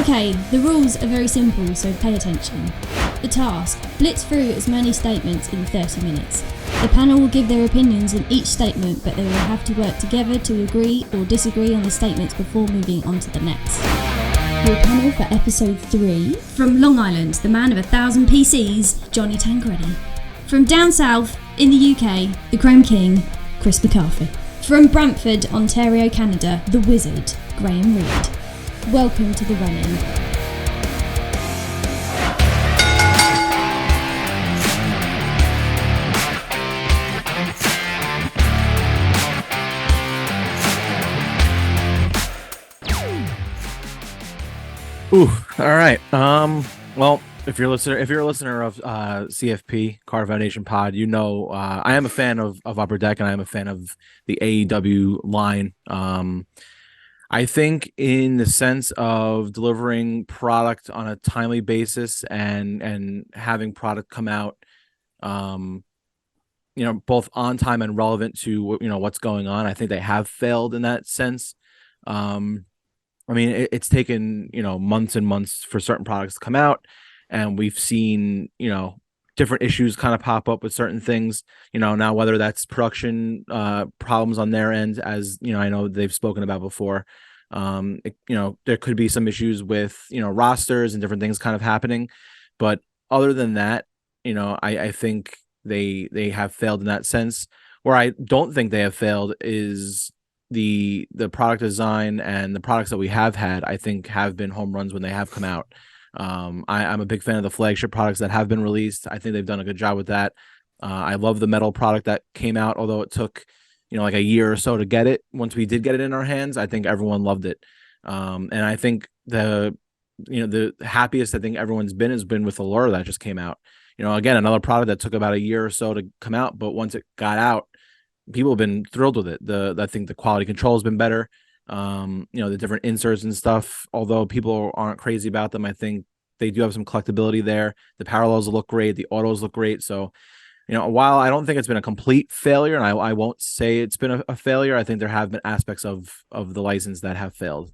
Okay, the rules are very simple, so pay attention. The task: blitz through as many statements in 30 minutes. The panel will give their opinions on each statement, but they will have to work together to agree or disagree on the statements before moving on to the next. Your panel for episode 3: from Long Island, the man of 1,000 PCs, Johnny Tancredi. From down south, in the UK, the Chrome King, Chris McCarthy. From Brantford, Ontario, Canada, the Wizard, Graeme Reed. Welcome to the run-in. Ooh, all right. Well, if you're a listener of CFP Car Foundation Pod, you know I am a fan of Upper Deck, and I am a fan of the AEW line. I think in the sense of delivering product on a timely basis and having product come out, both on time and relevant to what's going on. I think they have failed in that sense. I mean, it's taken, months and months for certain products to come out, and we've seen, different issues kind of pop up with certain things, now whether that's production problems on their end, as, I know they've spoken about before. There could be some issues with, rosters and different things kind of happening. But other than that, I think they have failed in that sense. Where I don't think they have failed is the product design, and the products that we have had, I think, have been home runs when they have come out. I'm a big fan of the flagship products that have been released. I think they've done a good job with that. I love the metal product that came out, although it took, like a year or so to get it. Once we did get it in our hands, I think everyone loved it. And I think the happiest I think everyone's been has been with the Allura that just came out. Again, another product that took about a year or so to come out, but once it got out, people have been thrilled with it. I think the quality control has been better. The different inserts and stuff, although people aren't crazy about them, I think they do have some collectability there. The parallels look great. The autos look great. So, while I don't think it's been a complete failure, and I won't say it's been a failure, I think there have been aspects of the license that have failed.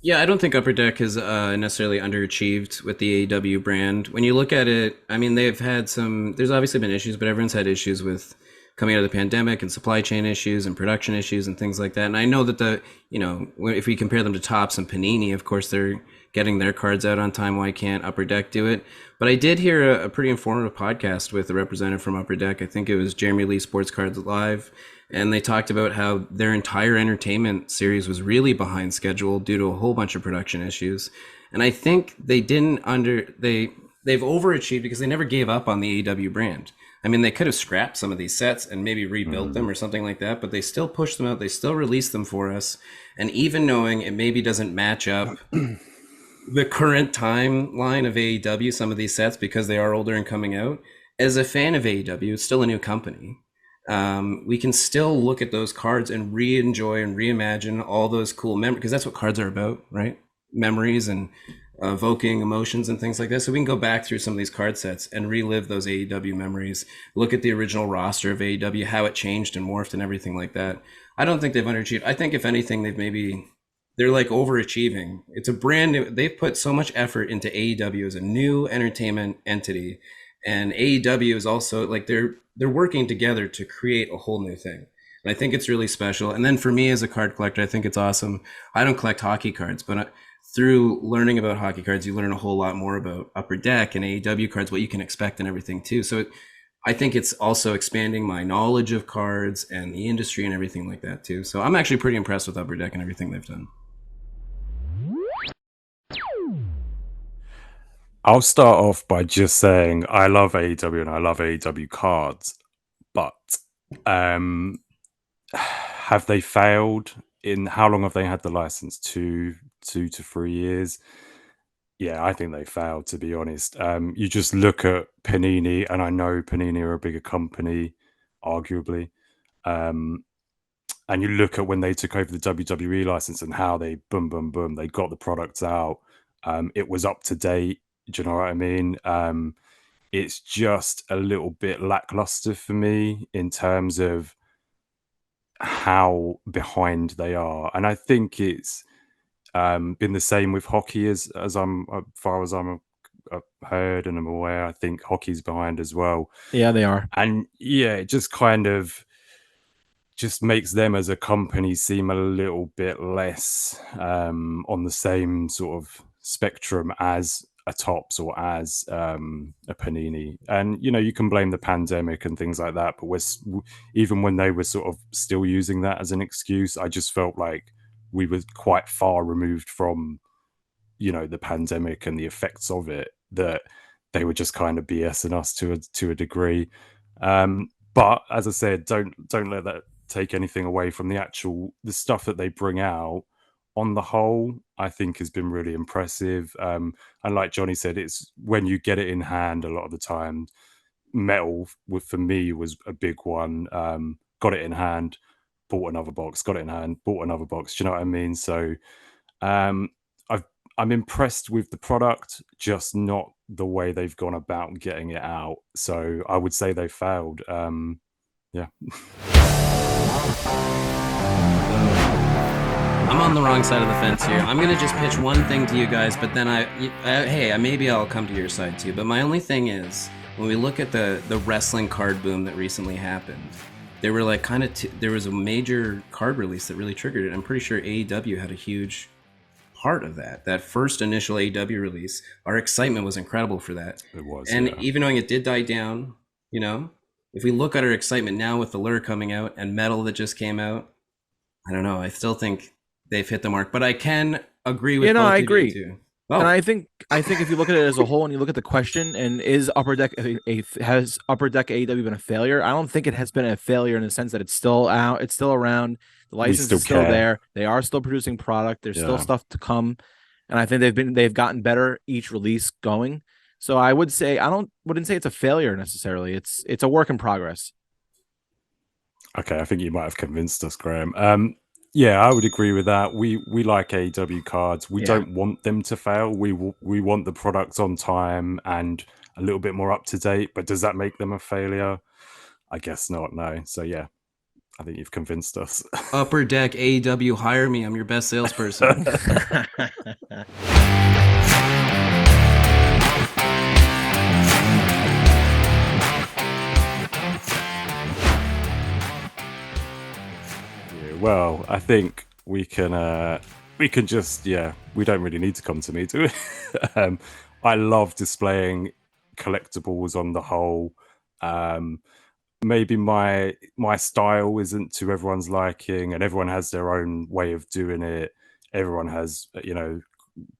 Yeah, I don't think Upper Deck has necessarily underachieved with the AEW brand. When you look at it, I mean, they've had there's obviously been issues, but everyone's had issues with coming out of the pandemic and supply chain issues and production issues and things like that. And I know that if we compare them to Topps and Panini, of course, they're getting their cards out on time. Why can't Upper Deck do it? But I did hear a pretty informative podcast with a representative from Upper Deck. I think it was Jeremy Lee Sports Cards Live. And they talked about how their entire entertainment series was really behind schedule due to a whole bunch of production issues. And I think they've overachieved because they never gave up on the AEW brand. I mean, they could have scrapped some of these sets and maybe rebuilt them or something like that, but they still pushed them out. They still released them for us. And even knowing it maybe doesn't match up the current timeline of AEW, some of these sets, because they are older and coming out, as a fan of AEW, it's still a new company. We can still look at those cards and re-enjoy and reimagine all those cool memories, because that's what cards are about, right? Memories and evoking emotions and things like that. So we can go back through some of these card sets and relive those AEW memories, look at the original roster of AEW, how it changed and morphed and everything like that. I don't think they've underachieved. I think if anything, they're like overachieving. It's a brand new, they've put so much effort into AEW as a new entertainment entity. And AEW is also like, they're working together to create a whole new thing. And I think it's really special. And then for me as a card collector, I think it's awesome. I don't collect hockey cards, but through learning about hockey cards, you learn a whole lot more about Upper Deck and AEW cards, what you can expect and everything too. So I think it's also expanding my knowledge of cards and the industry and everything like that too. So I'm actually pretty impressed with Upper Deck and everything they've done. I'll start off by just saying I love AEW and I love AEW cards, but have they failed? In how long have they had the license? 2 to 3 years? Yeah, I think they failed, to be honest. You just look at Panini, and I know Panini are a bigger company, arguably. And you look at when they took over the WWE license and how they boom, they got the products out. It was up to date. Do you know what I mean? It's just a little bit lackluster for me in terms of how behind they are, and I think it's been the same with hockey as far as I've heard and I'm aware. I think hockey's behind as well, Yeah, they are. and yeah, it just kind of just makes them as a company seem a little bit less on the same sort of spectrum as a Tops or as a Panini. And you know, you can blame the pandemic and things like that, but even when they were sort of still using that as an excuse, I just felt like we were quite far removed from, you know, the pandemic and the effects of it, that they were just kind of BSing us to a degree. But as I said, don't let that take anything away from the stuff that they bring out. On the whole, I think has been really impressive. And like Johnny said, it's when you get it in hand a lot of the time. Metal for me was a big one. Got it in hand, bought another box. Got it in hand, bought another box. Do you know what I mean? So um, I'm impressed with the product, just not the way they've gone about getting it out. So I would say they failed. Yeah. I'm on the wrong side of the fence here. I'm gonna just pitch one thing to you guys, but then maybe I'll come to your side too. But my only thing is, when we look at the wrestling card boom that recently happened, there were like there was a major card release that really triggered it. I'm pretty sure AEW had a huge part of that. That first initial AEW release, our excitement was incredible for that. It was, and yeah. even knowing it did die down, you know, if we look at our excitement now with the Lure coming out and Metal that just came out, I don't know. I still think they've hit the mark, but I can agree with. You know, both I of agree. you too. Oh, And I think if you look at it as a whole and you look at the question, and is Upper Deck has Upper Deck AEW been a failure? I don't think it has been a failure in the sense that it's still out, it's still around, the license still is still care. there, they are still producing product, there's still Yeah. stuff to come, and I think they've gotten better each release going. So I would say wouldn't say it's a failure necessarily. It's a work in progress. Okay, I think you might have convinced us, Graham. Yeah, I would agree with that. We like AEW cards. We Yeah. don't want them to fail. We want the products on time and a little bit more up to date. But does that make them a failure? I guess not. No. So yeah, I think you've convinced us. Upper Deck AEW, hire me. I'm your best salesperson. Well, I think we can just, yeah, we don't really need to come to me, do we? I love displaying collectibles on the whole. Maybe my style isn't to everyone's liking, and everyone has their own way of doing it. Everyone has, you know,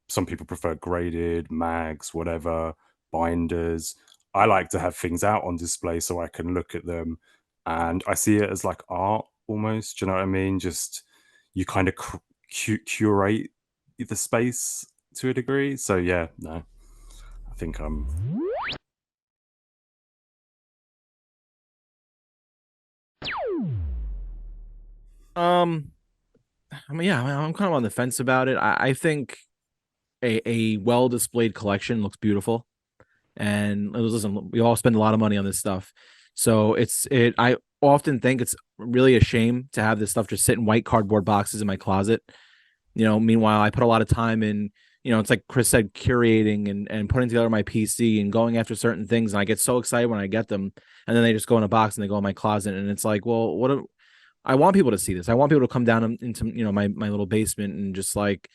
some people prefer graded mags, whatever, binders. I like to have things out on display so I can look at them, and I see it as like art almost. Do you know what I mean? Just you kind of curate the space to a degree. So yeah, no, I think I'm. I mean, yeah, I'm kind of on the fence about it. I think a well displayed collection looks beautiful, and listen, we all spend a lot of money on this stuff, so I often think it's really a shame to have this stuff just sit in white cardboard boxes in my closet. You know, meanwhile, I put a lot of time in. You know, it's like Chris said, curating and putting together my PC and going after certain things, and I get so excited when I get them, and then they just go in a box and they go in my closet, and it's like, well, I want people to see this. I want people to come down into, you know, my little basement and just like,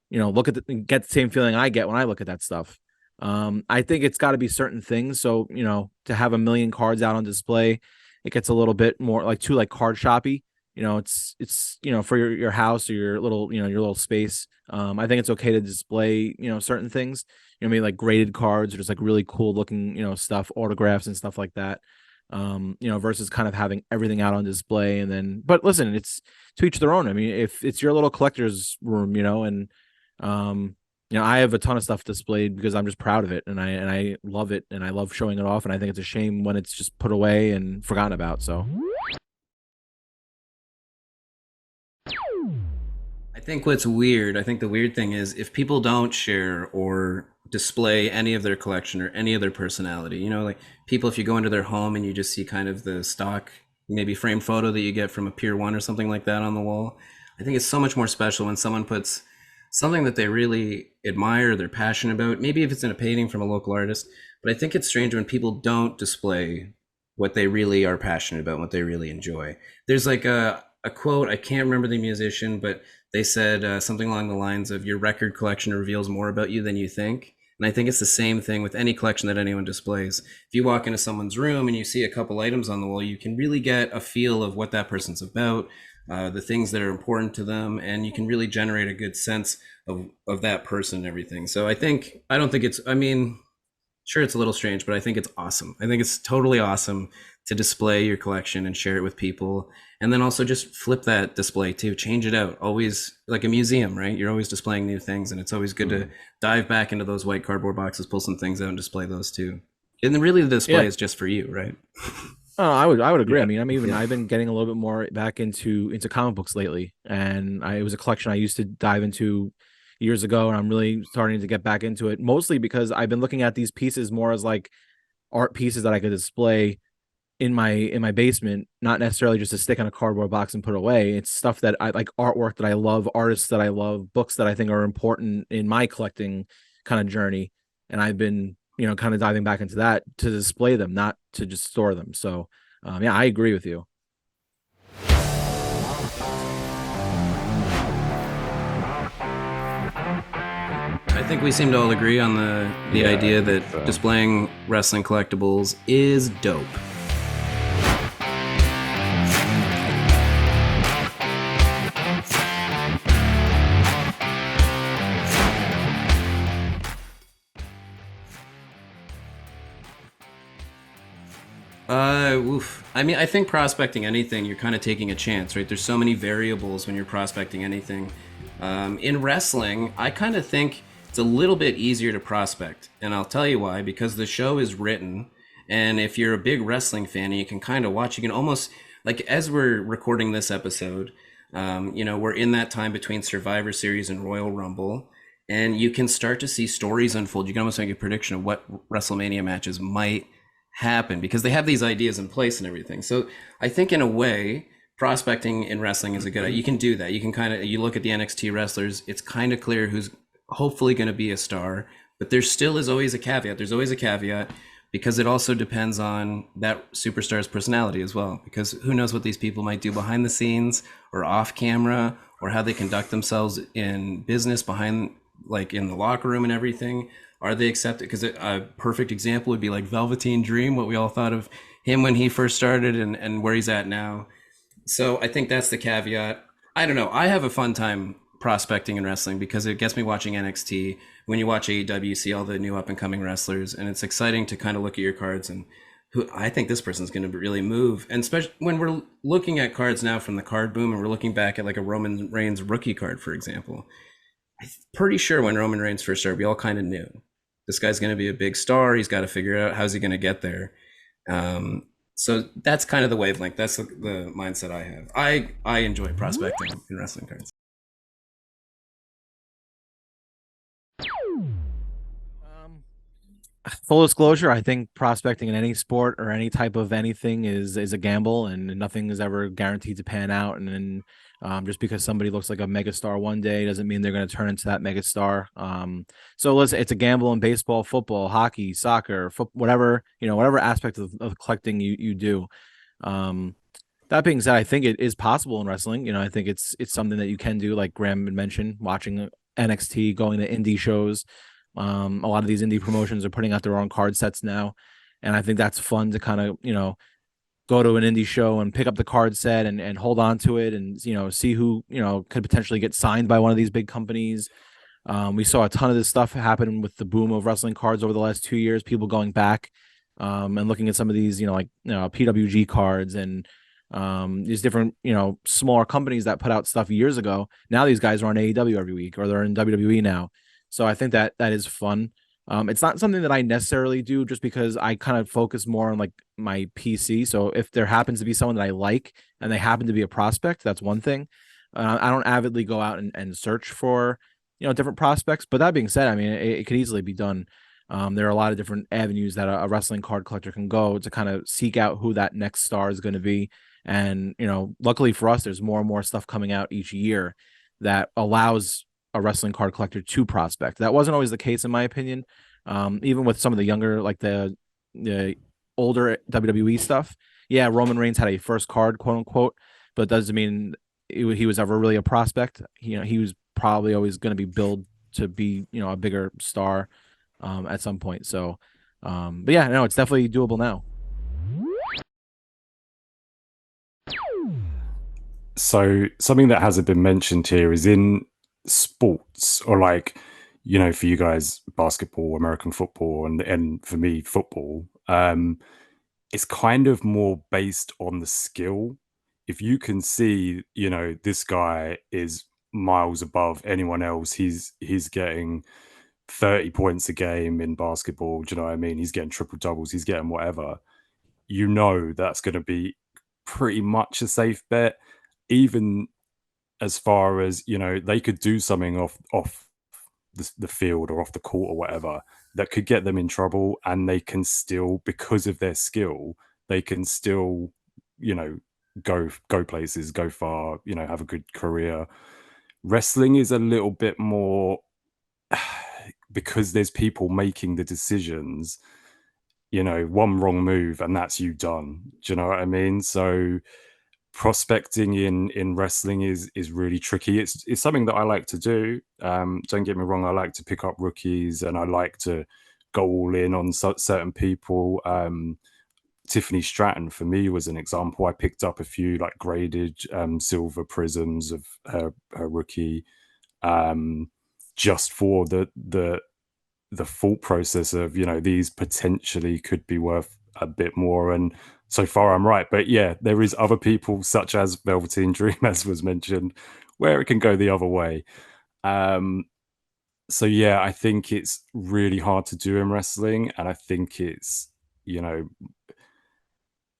you know, look at get the same feeling I get when I look at that stuff. I think it's got to be certain things. So, you know, to have a million cards out on display, it gets a little bit more like too like card shoppy. You know, it's you know, for your house or your little, you know, your little space. I think it's okay to display, you know, certain things. You know, maybe like graded cards or just like really cool looking, you know, stuff, autographs and stuff like that. You know, versus kind of having everything out on display. And then, but listen, it's to each their own. I mean, if it's your little collector's room, you know, and you know, I have a ton of stuff displayed because I'm just proud of it, and I love it, and I love showing it off, and I think it's a shame when it's just put away and forgotten about. So I think the weird thing is if people don't share or display any of their collection or any of their personality, you know, like people, if you go into their home and you just see kind of the stock maybe framed photo that you get from a Pier 1 or something like that on the wall. I think it's so much more special when someone puts something that they really admire, they're passionate about, maybe if it's in a painting from a local artist. But I think it's strange when people don't display what they really are passionate about, what they really enjoy. There's like a quote, I can't remember the musician, but they said something along the lines of, your record collection reveals more about you than you think. And I think it's the same thing with any collection that anyone displays. If you walk into someone's room and you see a couple items on the wall, you can really get a feel of what that person's about, the things that are important to them, and you can really generate a good sense of that person and everything. So I don't think it's, I mean, sure, it's a little strange, but I think it's awesome. I think it's totally awesome to display your collection and share it with people. And then also just flip that display too, change it out. Always like a museum, right? You're always displaying new things, and it's always good to dive back into those white cardboard boxes, pull some things out and display those too. And then really the display is just for you, right? Oh, I would agree. I mean, I've been getting a little bit more back into comic books lately, and it was a collection I used to dive into years ago, and I'm really starting to get back into it, mostly because I've been looking at these pieces more as like art pieces that I could display in my basement, not necessarily just to stick in a cardboard box and put away. It's stuff that I like, artwork that I love, artists that I love, books that I think are important in my collecting kind of journey. And I've been, kind of diving back into that to display them, not to just store them. So, yeah, I agree with you. I think we seem to all agree on the idea that displaying wrestling collectibles is dope. I mean, I think prospecting anything, you're kind of taking a chance, right? There's so many variables when you're prospecting anything. In wrestling, I kind of think it's a little bit easier to prospect, and I'll tell you why. Because the show is written, and if you're a big wrestling fan, and you can kind of watch, you can almost, like, as we're recording this episode, we're in that time between Survivor Series and Royal Rumble, and you can start to see stories unfold. You can almost make a prediction of what WrestleMania matches might happen because they have these ideas in place and everything. So I think in a way, prospecting in wrestling is a good idea. You can do that. You can you look at the NXT wrestlers, it's kind of clear who's hopefully going to be a star, but there still is always a caveat. There's always a caveat because it also depends on that superstar's personality as well, because who knows what these people might do behind the scenes or off camera, or how they conduct themselves in business behind, like in the locker room and everything. Are they accepted? Because a perfect example would be like Velveteen Dream, what we all thought of him when he first started and where he's at now. So I think that's the caveat. I don't know. I have a fun time prospecting in wrestling because it gets me watching NXT. When you watch AEW, you see all the new up and coming wrestlers, and it's exciting to kind of look at your cards and who I think this person's going to really move. And especially when we're looking at cards now from the card boom, and we're looking back at like a Roman Reigns rookie card, for example. I'm pretty sure when Roman Reigns first started, we all kind of knew this guy's going to be a big star. He's got to figure out how's he going to get there. So that's kind of the wavelength. That's the mindset I have. I enjoy prospecting in wrestling cards. Full disclosure, I think prospecting in any sport or any type of anything is a gamble, and nothing is ever guaranteed to pan out. And then just because somebody looks like a megastar one day doesn't mean they're going to turn into that megastar. So listen, it's a gamble in baseball, football, hockey, soccer, whatever aspect of collecting you do. That being said, I think it is possible in wrestling. I think it's something that you can do, like Graeme had mentioned, watching NXT, going to indie shows. A lot of these indie promotions are putting out their own card sets now, and I think that's fun to kind of go to an indie show and pick up the card set and hold on to it and see who could potentially get signed by one of these big companies. We saw a ton of this stuff happen with the boom of wrestling cards over the last 2 years. People going back and looking at some of these PWG cards and these different smaller companies that put out stuff years ago. Now these guys are on AEW every week, or they're in WWE now. So I think that is fun. It's not something that I necessarily do just because I kind of focus more on like my PC. So if there happens to be someone that I like and they happen to be a prospect, that's one thing. I don't avidly go out and search for, different prospects. But that being said, I mean, it could easily be done. There are a lot of different avenues that a wrestling card collector can go to kind of seek out who that next star is going to be And luckily for us, there's more and more stuff coming out each year that allows a wrestling card collector to prospect. That wasn't always the case, in my opinion. Even with some of the younger, like the older WWE stuff. Yeah, Roman Reigns had a first card, quote unquote, but it doesn't mean he was ever really a prospect. He was probably always going to be billed to be, a bigger star at some point. So, but yeah, no, it's definitely doable now. So something that hasn't been mentioned here is in sports, or like, for you guys, basketball, American football, and for me, football. It's kind of more based on the skill. If you can see, this guy is miles above anyone else, he's getting 30 points a game in basketball. Do you know what I mean? He's getting triple doubles, he's getting whatever. That's going to be pretty much a safe bet. Even as far as, they could do something off the field or off the court or whatever that could get them in trouble, and they can still, because of their skill, they can still, go places, go far, have a good career. Wrestling is a little bit more because there's people making the decisions. One wrong move and that's you done. Do you know what I mean? So prospecting in wrestling is really tricky. It's something that I like to do. Don't get me wrong, I like to pick up rookies and I like to go all in on certain people. Tiffany Stratton for me was an example. I picked up a few like graded silver prisms of her rookie, just for the thought process of, these potentially could be worth a bit more. And so far I'm right. But yeah, there is other people such as Velveteen Dream, as was mentioned, where it can go the other way. So yeah, I think it's really hard to do in wrestling. And I think it's,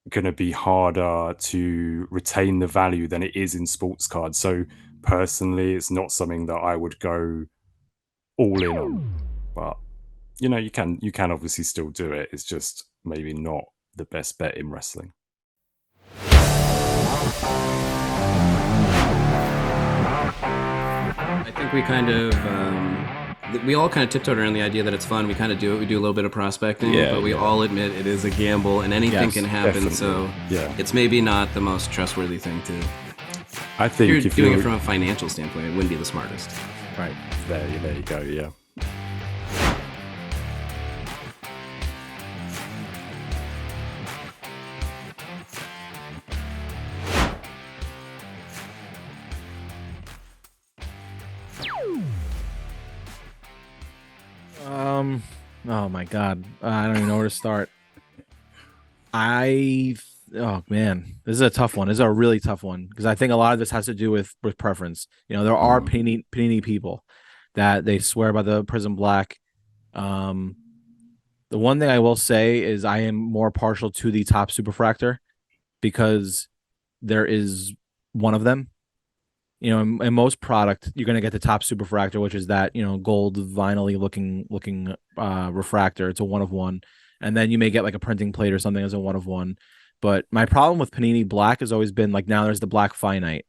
going to be harder to retain the value than it is in sports cards. So personally, it's not something that I would go all in on. But you can obviously still do it. It's just maybe not the best bet in wrestling. I think we all kind of tiptoed around the idea that it's fun. We kind of do it. We do a little bit of prospecting, but we all admit it is a gamble and anything can happen. Definitely. So it's maybe not the most trustworthy thing to. I think if you're doing it from a financial standpoint, it wouldn't be the smartest. Right. There you go. Yeah. Oh my God, I don't even know where to start. Oh man, this is a tough one. This is a really tough one because I think a lot of this has to do with preference. There are panini people that they swear by the Prism Black. The one thing I will say is I am more partial to the top Superfractor because there is one of them. In most product, you're going to get the top Superfractor, which is that, gold vinyl looking refractor. It's a 1 of 1. And then you may get like a printing plate or something as a 1 of 1. But my problem with Panini Black has always been like, now there's the Black Finite.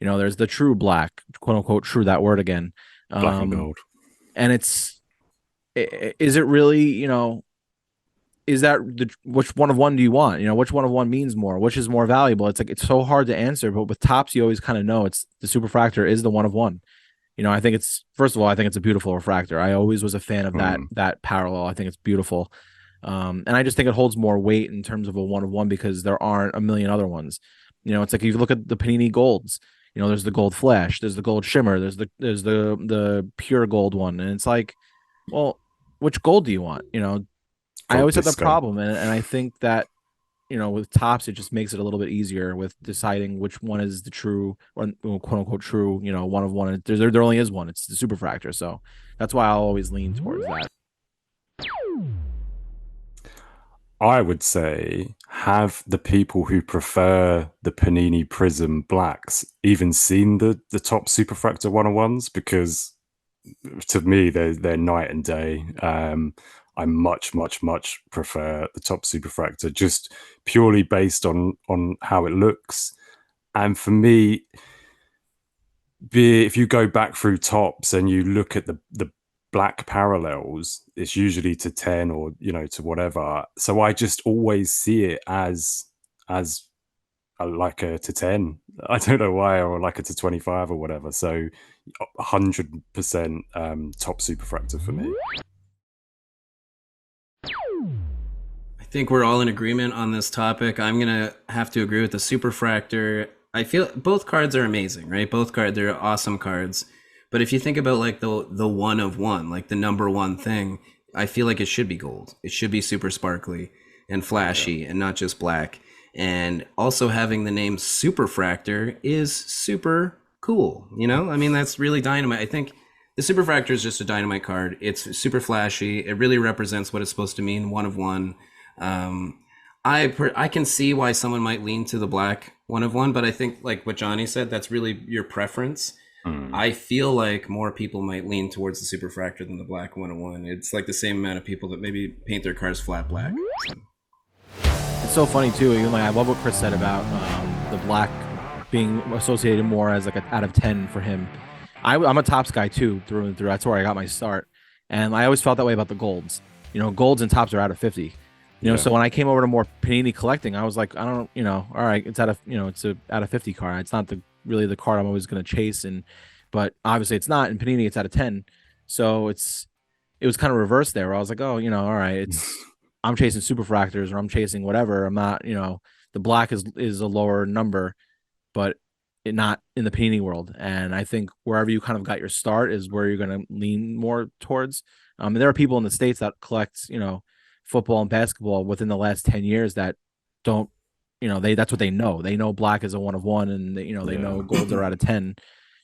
There's the true black, quote unquote, true, that word again. Black and gold. And is it really, is that which 1 of 1 do you want? Which 1 of 1 means more? Which is more valuable? It's like, it's so hard to answer, but with tops, you always kind of know it's the Superfractor is the 1 of 1. I think first of all, I think it's a beautiful refractor. I always was a fan of that parallel. I think it's beautiful. And I just think it holds more weight in terms of a 1 of 1 because there aren't a million other ones. It's like if you look at the Panini Golds, there's the Gold Flash, there's the Gold Shimmer, there's the pure gold one. And it's like, well, which gold do you want? I always had the problem, and I think that with tops it just makes it a little bit easier with deciding which one is the true or quote unquote true 1 of 1. And there only is one. It's the Superfractor, so that's why I'll always lean towards that. I would say, have the people who prefer the Panini Prism Blacks even seen the top Superfractor 101s? Because to me, they're night and day. I much prefer the top superfractor, just purely based on how it looks. And for me, if you go back through tops and you look at the black parallels, it's usually to 10 or to whatever. So I just always see it as like a to 10. I don't know why, or like a to 25 or whatever. So 100% top superfractor for me. I think we're all in agreement on this topic. I'm gonna have to agree with the superfractor. I feel both cards are amazing, right? Both cards, they're awesome cards. But if you think about like the one of one, like the number one thing, I feel like it should be gold. It should be super sparkly and flashy and not just black. And also having the name superfractor is super cool. I mean, that's really dynamite. I think the superfractor is just a dynamite card. It's super flashy. It really represents what it's supposed to mean, one of one. I can see why someone might lean to the black one of one, but I think like what Johnny said, that's really your preference. I feel like more people might lean towards the superfractor than the black one of one. It's like the same amount of people that maybe paint their cars flat black. So. It's so funny too. Even like I love what Chris said about the black being associated more as like a out of 10 for him. I'm a tops guy too, through and through. That's where I got my start, and I always felt that way about the golds. Golds and tops are out of 50. So when I came over to more Panini collecting, I was like, I don't, all right, it's out of, it's a out of 50 card. It's not really the card I'm always going to chase, but obviously it's not. In Panini, it's out of 10. So it was kind of reversed there, where I was like, oh, all right, I'm chasing superfractors or I'm chasing whatever. I'm not, the black is a lower number, but not in the Panini world. And I think wherever you kind of got your start is where you're going to lean more towards. And there are people in the States that collect, football and basketball within the last 10 years that don't, that's what they know. They know black is a one of one, and they know golds are out of 10.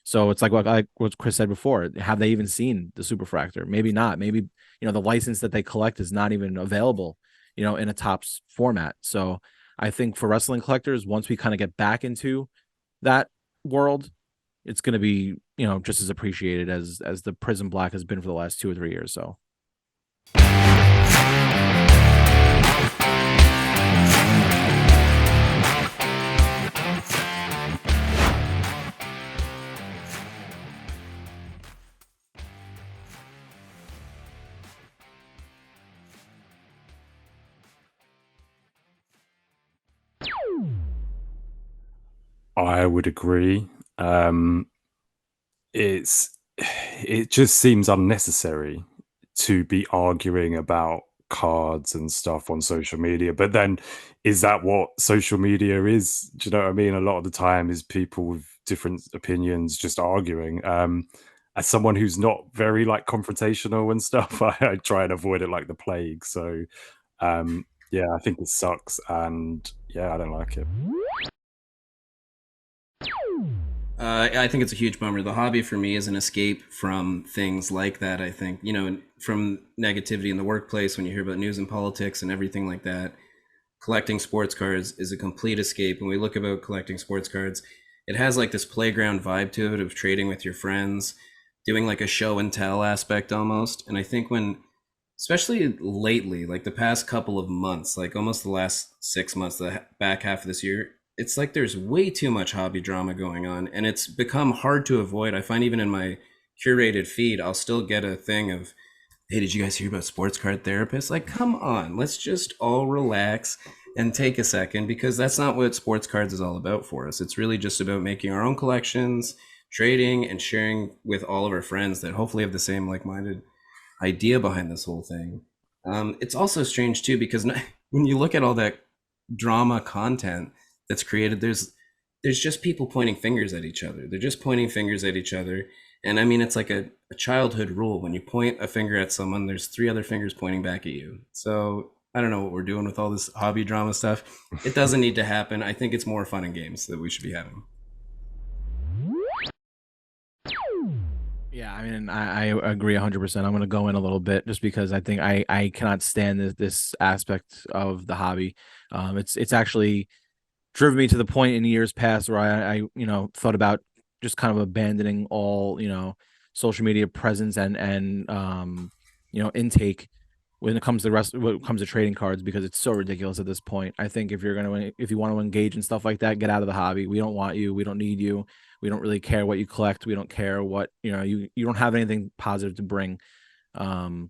So it's like what Chris said before. Have they even seen the superfractor? Maybe not. Maybe, the license that they collect is not even available, in a tops format. So I think for wrestling collectors, once we kind of get back into that world, it's going to be, just as appreciated as the Prism Black has been for the last 2 or 3 years. So. I would agree. It just seems unnecessary to be arguing about cards and stuff on social media. But then, is that what social media is? Do you know what I mean? A lot of the time is people with different opinions just arguing. As someone who's not very like confrontational and stuff, I try and avoid it like the plague. So yeah, I think it sucks, and yeah, I don't like it. I think it's a huge bummer. The hobby for me is an escape from things like that. I think, from negativity in the workplace, when you hear about news and politics and everything like that, collecting sports cards is a complete escape. When we look about collecting sports cards, it has like this playground vibe to it of trading with your friends, doing like a show and tell aspect almost. And I think especially lately, like the past couple of months, like almost the last 6 months, the back half of this year, it's like there's way too much hobby drama going on, and it's become hard to avoid. I find even in my curated feed, I'll still get a thing of, hey, did you guys hear about sports card therapists? Like, come on, let's just all relax and take a second, because that's not what sports cards is all about for us. It's really just about making our own collections, trading, and sharing with all of our friends that hopefully have the same like-minded idea behind this whole thing. It's also strange too, because when you look at all that drama content that's created, there's just people pointing fingers at each other. They're just pointing fingers at each other. And I mean, it's like a childhood rule. When you point a finger at someone, there's 3 other fingers pointing back at you. So I don't know what we're doing with all this hobby drama stuff. It doesn't need to happen. I think it's more fun and games that we should be having. Yeah, I mean, I agree 100%. I'm going to go in a little bit just because I think I cannot stand this aspect of the hobby. It's actually driven me to the point in years past where I thought about just kind of abandoning all, social media presence and intake when it comes to trading cards, because it's so ridiculous at this point. I think if you want to engage in stuff like that, get out of the hobby. We don't want you. We don't need you. We don't really care what you collect. We don't care what, you don't have anything positive to bring. And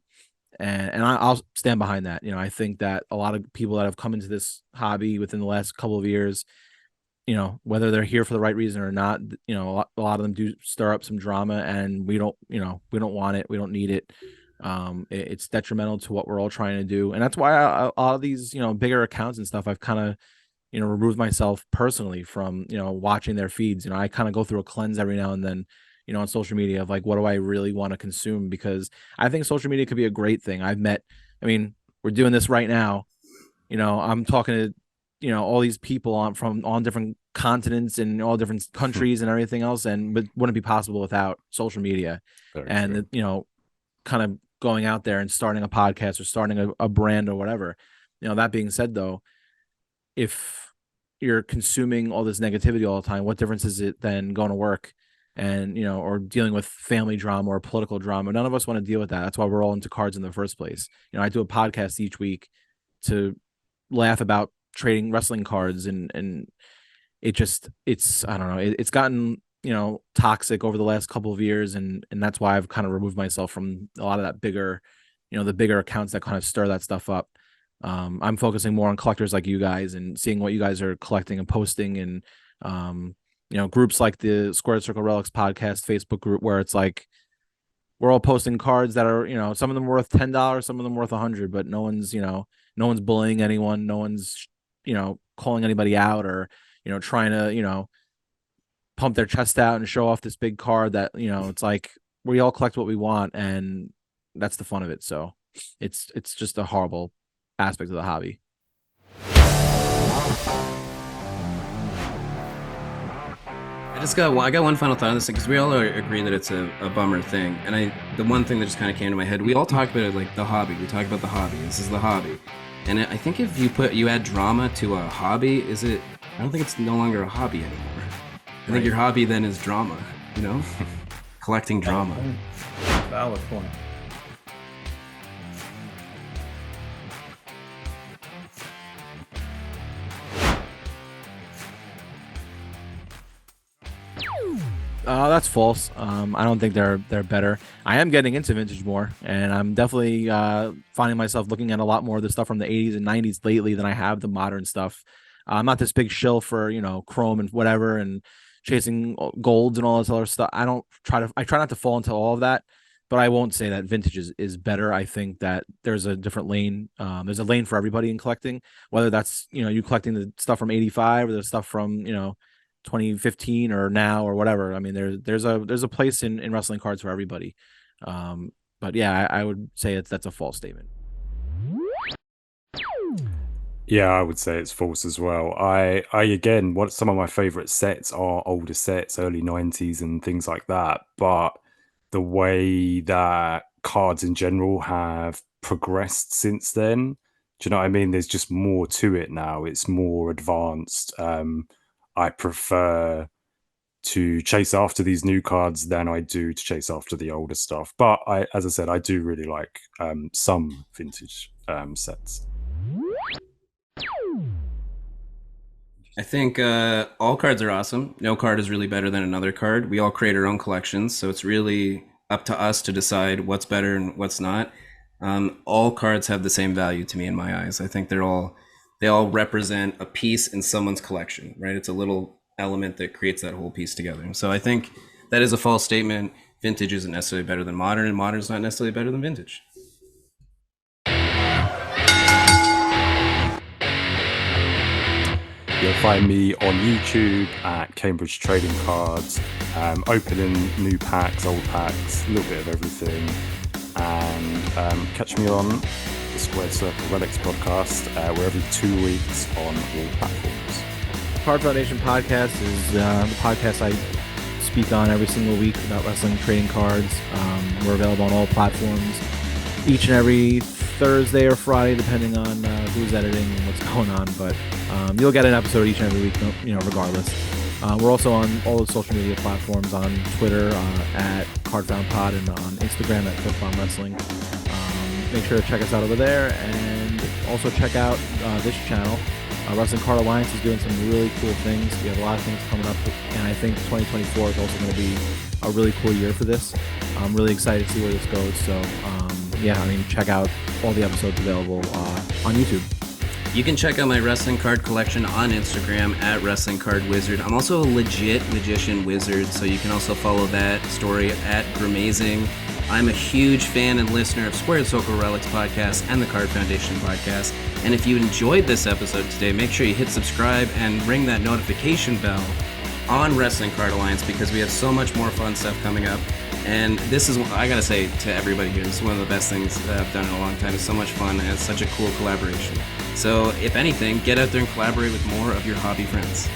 I'll stand behind that. I think that a lot of people that have come into this hobby within the last couple of years, whether they're here for the right reason or not, a lot of them do stir up some drama, and we don't want it. We don't need it. It's detrimental to what we're all trying to do. And that's why a lot of these, bigger accounts and stuff, I've kind of, removed myself personally from, watching their feeds. I kind of go through a cleanse every now and then, on social media of like, what do I really want to consume? Because I think social media could be a great thing. We're doing this right now. I'm talking to, all these people on different continents and all different countries and everything else. But wouldn't be possible without social media. Very and, true. kind of going out there and starting a podcast or starting a brand or whatever. That being said, though, if you're consuming all this negativity all the time, what difference is it than going to work and, or dealing with family drama or political drama? None of us want to deal with that. That's why we're all into cards in the first place. I do a podcast each week to laugh about trading wrestling cards, and it's I don't know, it's gotten, toxic over the last couple of years. And that's why I've kind of removed myself from a lot of that bigger, the bigger accounts that kind of stir that stuff up. I'm focusing more on collectors like you guys and seeing what you guys are collecting and posting, and, groups like the Squared Circle Relics podcast Facebook group, where it's like, we're all posting cards that are, some of them worth $10, some of them worth $100, but no one's bullying anyone. No one's, calling anybody out or, trying to, pump their chest out and show off this big card that, it's like, we all collect what we want, and that's the fun of it. So it's just a horrible aspect of the hobby. I got one final thought on this thing, because we all agree that it's a bummer thing. And the one thing that just kind of came to my head, we all talk about it like the hobby. We talk about the hobby. This is the hobby. And I think if you add drama to a hobby, I don't think it's no longer a hobby anymore. I think your hobby then is drama, collecting drama. Valid point. That's false. I don't think they're better. I am getting into vintage more, and I'm definitely finding myself looking at a lot more of the stuff from the 80s and 90s lately than I have the modern stuff. I'm not this big shill for chrome and whatever and chasing golds and all this other stuff. I try not to fall into all of that, but I won't say that vintage is better. I think that there's a different lane. There's a lane for everybody in collecting, whether that's you collecting the stuff from 85 or the stuff from 2015 or now or whatever. I mean, there's a place in wrestling cards for everybody. But yeah, I would say that's a false statement. Yeah, I would say it's false as well. I again, some of my favorite sets are older sets, early 90s and things like that. But the way that cards in general have progressed since then, do you know what I mean? There's just more to it now. It's more advanced. I prefer to chase after these new cards than I do to chase after the older stuff. But as I said, I do really like some vintage sets. I think all cards are awesome. No card is really better than another card. We all create our own collections, so it's really up to us to decide what's better and what's not. All cards have the same value to me in my eyes. I think they all represent a piece in someone's collection, right? It's a little element that creates that whole piece together. So I think that is a false statement. Vintage isn't necessarily better than modern, and modern is not necessarily better than vintage. You'll find me on YouTube at Cambridge Trading Cards, opening new packs, old packs, a little bit of everything. And catch me on the Squared Circle Relics podcast. We're every 2 weeks on all platforms. Card Foundation podcast is the podcast I speak on every single week about wrestling trading cards. We're available on all platforms each and every Thursday or Friday, depending on who's editing and what's going on. But you'll get an episode each and every week, regardless. We're also on all the social media platforms, on Twitter at CardFoundPod and on Instagram at ClickBomb Wrestling. make sure to check us out over there, and also check out this channel. Wrestling Card Alliance is doing some really cool things. We have a lot of things coming up, and I think 2024 is also going to be a really cool year for this. I'm really excited to see where this goes. So, check out all the episodes available on YouTube. You can check out my wrestling card collection on Instagram at Wrestling Card Wizard. I'm also a legit magician wizard, so you can also follow that story at Gramazing. I'm a huge fan and listener of Squared Circle Relics podcast and the Card Foundation podcast. And if you enjoyed this episode today, make sure you hit subscribe and ring that notification bell on Wrestling Card Alliance, because we have so much more fun stuff coming up. And this is, I gotta say to everybody here, this is one of the best things that I've done in a long time. It's so much fun, and it's such a cool collaboration. So if anything, get out there and collaborate with more of your hobby friends.